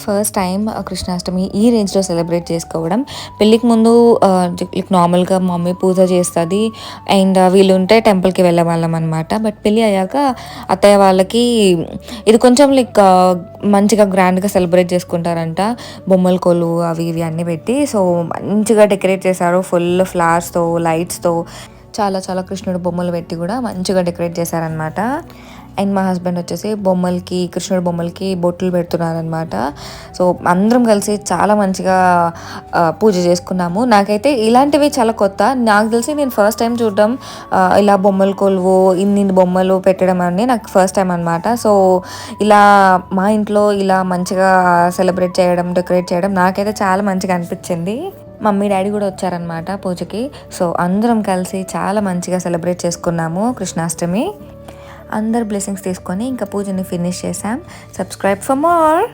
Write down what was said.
First time Krishnashtami ఈ రేంజ్‌లో celebrate చేసుకోవడం. పెళ్ళికి ముందు నార్మల్‌గా మమ్మీ పూజ చేస్తది. అండ్ వీళ్ళుంటే టెంపుల్‌కి వెళ్ళేవాళ్ళమనమాట. బట్ పెళ్లి అయ్యాక అత్తయ్య వాళ్ళకి ఇది కొంచెం మంచిగా గ్రాండ్‌గా సెలబ్రేట్ చేసుకుంటారంట. బొమ్మల కొలువు అవి ఇవి అన్నీ పెట్టి. సో, మంచిగా డెకరేట్ చేశారు. ఫుల్ ఫ్లవర్స్‌తో, లైట్స్‌తో చాలా చాలా కృష్ణుడి బొమ్మలు పెట్టి కూడా మంచిగా డెకరేట్ చేశారనమాట. అండ్ మా హస్బెండ్ వచ్చేసి కృష్ణుడి బొమ్మలకి బొట్లు పెడుతున్నారనమాట. సో, అందరం కలిసి చాలా మంచిగా పూజ చేసుకున్నాము. నాకైతే ఇలాంటివి చాలా కొత్త. నాకు తెలిసి నేను ఫస్ట్ టైం చూడడం ఇలా బొమ్మల కొలువు, ఇన్నిన్ని బొమ్మలు పెట్టడం అని నాకు ఫస్ట్ టైం అనమాట. సో, ఇలా మా ఇంట్లో ఇలా మంచిగా సెలబ్రేట్ చేయడం, డెకరేట్ చేయడం నాకైతే చాలా మంచిగా అనిపించింది. మమ్మీ, డ్యాడీ కూడా వచ్చారనమాట పూజకి. సో, అందరం కలిసి చాలా మంచిగా సెలబ్రేట్ చేసుకున్నాము కృష్ణాష్టమి. అందరు బ్లెస్సింగ్స్ తీసుకొని ఇంకా పూజని ఫినిష్ చేసాం. Subscribe for more.